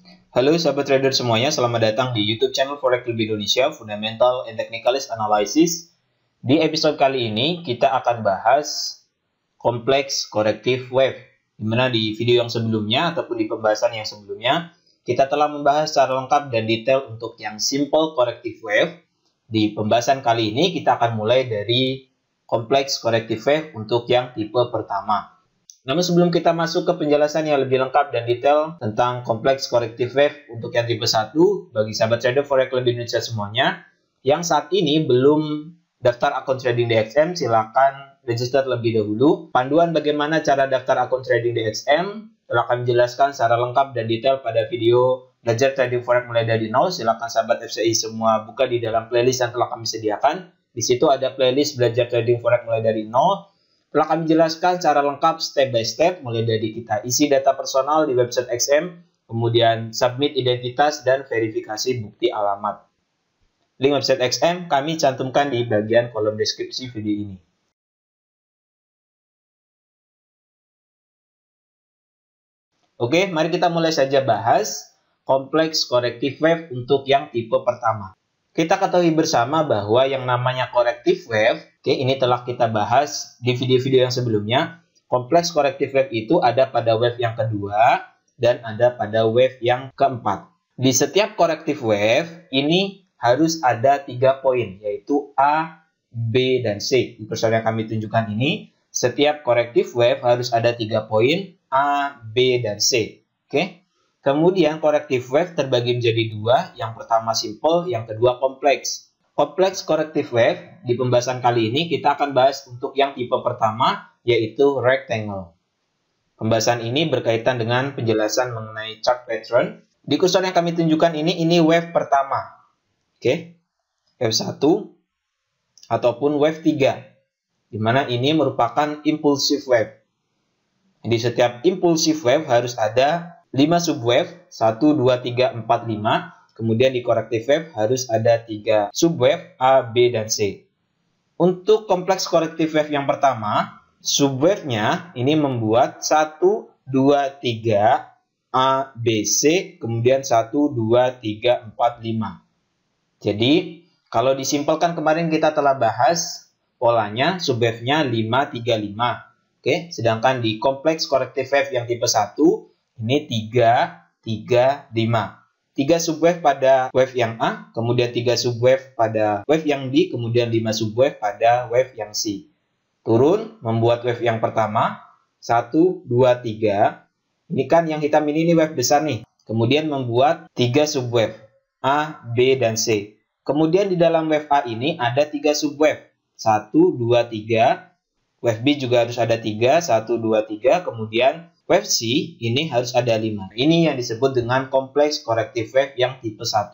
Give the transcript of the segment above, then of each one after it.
Halo sahabat trader semuanya, selamat datang di YouTube channel Forex Club Indonesia, Fundamental and Technicalist Analysis. Di episode kali ini kita akan bahas kompleks corrective wave. Dimana di video yang sebelumnya ataupun di pembahasan yang sebelumnya kita telah membahas secara lengkap dan detail untuk yang simple corrective wave. Di pembahasan kali ini kita akan mulai dari kompleks corrective wave untuk yang tipe pertama. Namun sebelum kita masuk ke penjelasan yang lebih lengkap dan detail tentang kompleks corrective wave untuk yang tipe 1, bagi sahabat trader Forex Club Indonesia semuanya, yang saat ini belum daftar akun trading DXM, silakan register lebih dahulu. Panduan bagaimana cara daftar akun trading DXM telah kami jelaskan secara lengkap dan detail pada video belajar trading Forex mulai dari nol. Silakan sahabat FCI semua buka di dalam playlist yang telah kami sediakan. Di situ ada playlist belajar trading Forex mulai dari nol. Telah kami jelaskan secara lengkap step by step, mulai dari kita isi data personal di website XM, kemudian submit identitas dan verifikasi bukti alamat. Link website XM kami cantumkan di bagian kolom deskripsi video ini. Oke, mari kita mulai saja bahas kompleks corrective wave untuk yang tipe pertama. Kita ketahui bersama bahwa yang namanya corrective wave, ini telah kita bahas di video-video yang sebelumnya. Kompleks corrective wave itu ada pada wave yang kedua dan ada pada wave yang keempat. Di setiap corrective wave ini harus ada 3 poin, yaitu A, B, dan C. Di persoalan yang kami tunjukkan ini, setiap corrective wave harus ada 3 poin, A, B, dan C. Oke. Kemudian corrective wave terbagi menjadi 2, yang pertama simple, yang kedua kompleks. Kompleks corrective wave di pembahasan kali ini kita akan bahas untuk yang tipe pertama, yaitu rectangle. Pembahasan ini berkaitan dengan penjelasan mengenai chart pattern. Di kursor yang kami tunjukkan ini wave pertama. Oke. Wave 1 ataupun wave 3. Di mana ini merupakan impulsive wave. Di setiap impulsive wave harus ada 5 subwave, 1, 2, 3, 4, 5. Kemudian di corrective wave harus ada 3 subwave A, B, dan C. Untuk kompleks corrective wave yang pertama, subwave-nya ini membuat 1, 2, 3, A, B, C, kemudian 1, 2, 3, 4, 5. Jadi, kalau disimpelkan kemarin kita telah bahas polanya, subwave-nya 5, 3, 5. Oke, sedangkan di kompleks corrective wave yang tipe 1, ini 3, 3, 5. 3 subwave pada wave yang A, kemudian 3 subwave pada wave yang B, kemudian 5 subwave pada wave yang C. Turun, membuat wave yang pertama, 1, 2, 3. Ini kan yang hitam ini wave besar nih. Kemudian membuat 3 subwave, A, B, dan C. Kemudian di dalam wave A ini ada 3 subwave, 1, 2, 3. Wave B juga harus ada 3, 1, 2, 3. Kemudian wave C ini harus ada 5. Ini yang disebut dengan kompleks corrective wave yang tipe 1.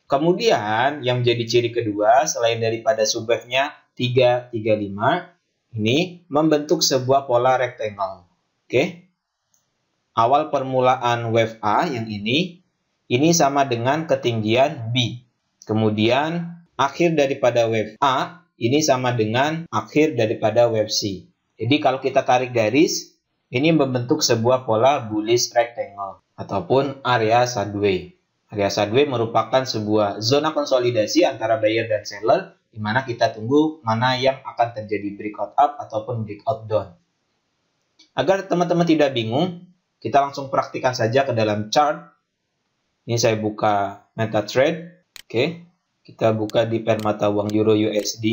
Kemudian yang menjadi ciri kedua selain daripada subwave-nya 3, 3, 5, ini membentuk sebuah pola rectangle. Oke. Awal permulaan wave A yang ini sama dengan ketinggian B. Kemudian akhir daripada wave A ini sama dengan akhir daripada wave C. Jadi kalau kita tarik garis, ini membentuk sebuah pola bullish rectangle ataupun area sideways. Area sideways merupakan sebuah zona konsolidasi antara buyer dan seller di mana kita tunggu mana yang akan terjadi breakout up ataupun breakout down. Agar teman-teman tidak bingung, kita langsung praktikkan saja ke dalam chart. Ini saya buka MetaTrader. Oke, kita buka di pair mata uang Euro USD.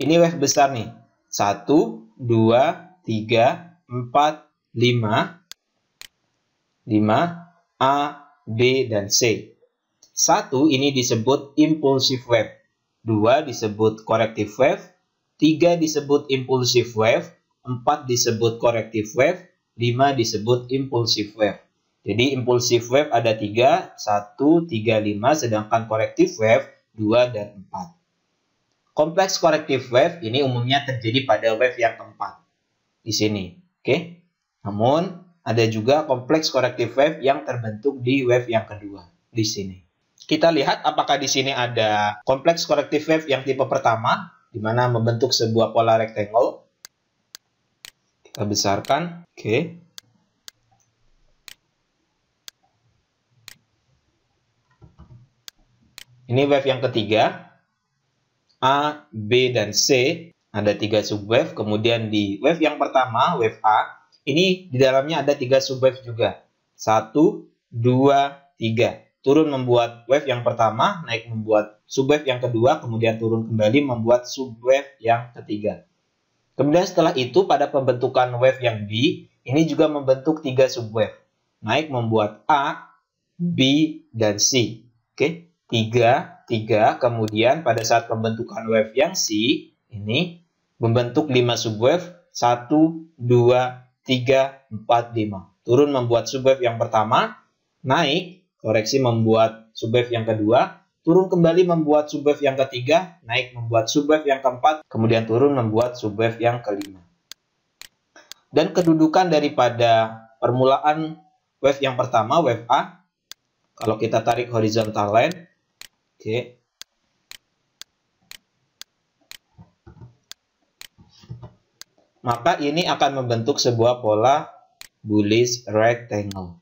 Ini wave besar nih. 1, 2, 3, 4, 5. 5, A, B, dan C. 1 ini disebut impulsive wave. 2 disebut corrective wave. 3 disebut impulsive wave. 4 disebut corrective wave. 5 disebut impulsive wave. Jadi impulsive wave ada 3, 1, 3, 5. Sedangkan corrective wave 2 dan 4. Kompleks corrective wave ini umumnya terjadi pada wave yang keempat. Di sini. Oke. Namun, ada juga kompleks corrective wave yang terbentuk di wave yang kedua. Di sini. Kita lihat apakah di sini ada kompleks corrective wave yang tipe pertama, di mana membentuk sebuah pola rectangle. Kita besarkan. Oke. Ini wave yang ketiga, A, B, dan C. Ada 3 subwave. Kemudian di wave yang pertama, wave A, ini di dalamnya ada 3 subwave juga. 1, 2, 3. Turun membuat wave yang pertama, naik membuat subwave yang kedua, kemudian turun kembali membuat subwave yang ketiga. Kemudian setelah itu pada pembentukan wave yang B, ini juga membentuk 3 subwave. Naik membuat A, B, dan C. Oke, 3, kemudian pada saat pembentukan wave yang C, ini membentuk 5 subwave, 1, 2, 3, 4, 5. Turun membuat subwave yang pertama, naik, koreksi membuat subwave yang kedua, turun kembali membuat subwave yang ketiga, naik membuat subwave yang keempat, kemudian turun membuat subwave yang kelima. Dan kedudukan daripada permulaan wave yang pertama, wave A, kalau kita tarik horizontal line, oke. Maka ini akan membentuk sebuah pola bullish rectangle.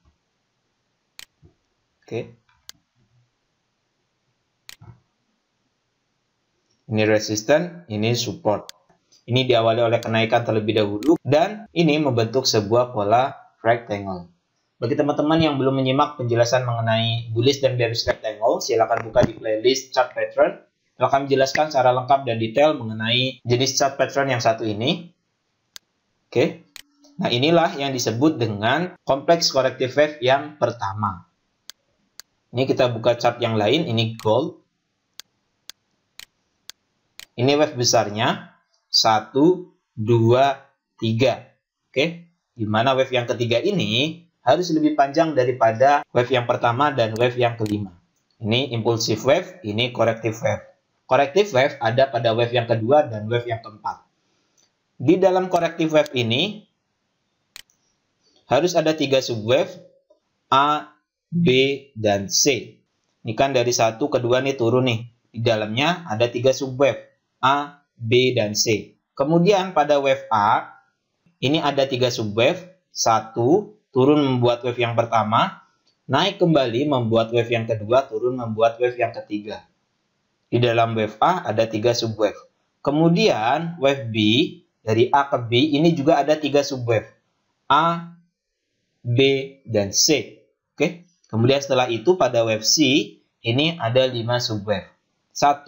Oke. Ini resisten, ini support. Ini diawali oleh kenaikan terlebih dahulu dan ini membentuk sebuah pola rectangle. Bagi teman-teman yang belum menyimak penjelasan mengenai bullish dan bearish rectangle, silakan buka di playlist chart pattern. Akan menjelaskan secara lengkap dan detail mengenai jenis chart pattern yang satu ini. Oke. Nah, inilah yang disebut dengan kompleks corrective wave yang pertama. Ini kita buka chart yang lain, ini gold. Ini wave besarnya 1, 2, 3. Oke, di mana wave yang ketiga ini harus lebih panjang daripada wave yang pertama dan wave yang kelima. Ini impulsive wave, ini corrective wave. Corrective wave ada pada wave yang kedua dan wave yang keempat. Di dalam corrective wave ini harus ada 3 subwave, A, B, dan C. Ini kan dari 1 ke 2 nih turun nih. Di dalamnya ada 3 subwave, A, B, dan C. Kemudian pada wave A, ini ada 3 subwave. 1, turun membuat wave yang pertama. Naik kembali membuat wave yang kedua, turun membuat wave yang ketiga. Di dalam wave A ada 3 subwave. Kemudian wave B, dari A ke B, ini juga ada 3 subwave. A, B, dan C. Oke. Kemudian setelah itu pada wave C, ini ada 5 subwave. 1,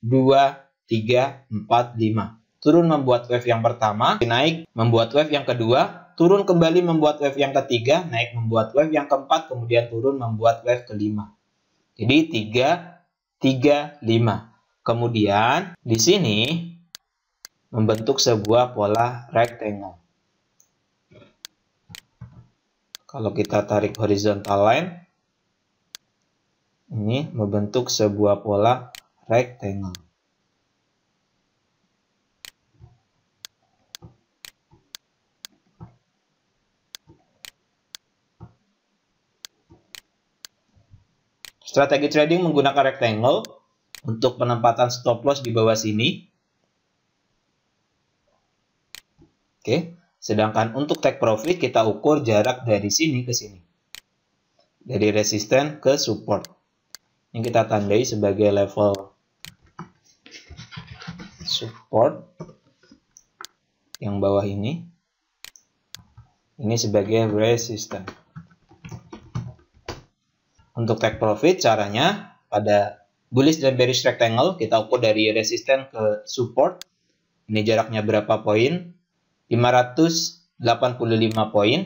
2, 3, 4, 5. Turun membuat wave yang pertama, naik membuat wave yang kedua, turun kembali membuat wave yang ketiga, naik membuat wave yang keempat, kemudian turun membuat wave kelima. Jadi 3, 3, 5. Kemudian di sini membentuk sebuah pola rectangle. Kalau kita tarik horizontal line, ini membentuk sebuah pola rectangle. Strategi trading menggunakan rectangle untuk penempatan stop loss di bawah sini. Oke. Sedangkan untuk take profit kita ukur jarak dari sini ke sini. Dari resisten ke support. Ini kita tandai sebagai level support. Yang bawah ini. Ini sebagai resisten. Untuk take profit caranya pada bullish dan bearish rectangle kita ukur dari resisten ke support. Ini jaraknya berapa poin? 585 poin.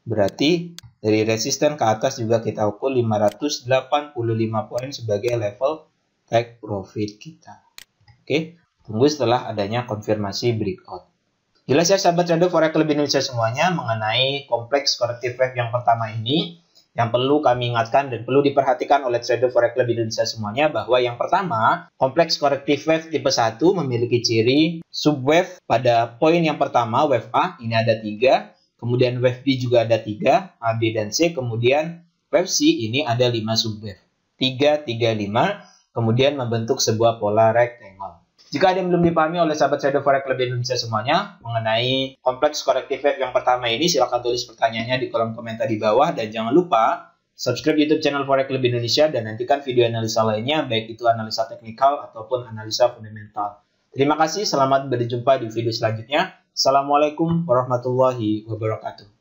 Berarti dari resisten ke atas juga kita ukur 585 poin sebagai level take profit kita. Oke, tunggu setelah adanya konfirmasi breakout. Jelas ya sahabat trader forex lebih Indonesia semuanya mengenai kompleks corrective wave yang pertama ini. Yang perlu kami ingatkan dan perlu diperhatikan oleh trader forex lebih Indonesia semuanya bahwa yang pertama, kompleks corrective wave tipe 1 memiliki ciri subwave pada poin yang pertama, wave A, ini ada 3. Kemudian wave B juga ada 3, A, B, dan C. Kemudian wave C ini ada 5 subwave. 3, 3, 5. Kemudian membentuk sebuah pola rectangle. Jika ada yang belum dipahami oleh sahabat trader forex lebih Indonesia semuanya mengenai kompleks corrective wave yang pertama ini, silakan tulis pertanyaannya di kolom komentar di bawah dan jangan lupa Subscribe YouTube channel Forex Club Indonesia dan nantikan video analisa lainnya, baik itu analisa teknikal ataupun analisa fundamental. Terima kasih, selamat berjumpa di video selanjutnya. Assalamualaikum warahmatullahi wabarakatuh.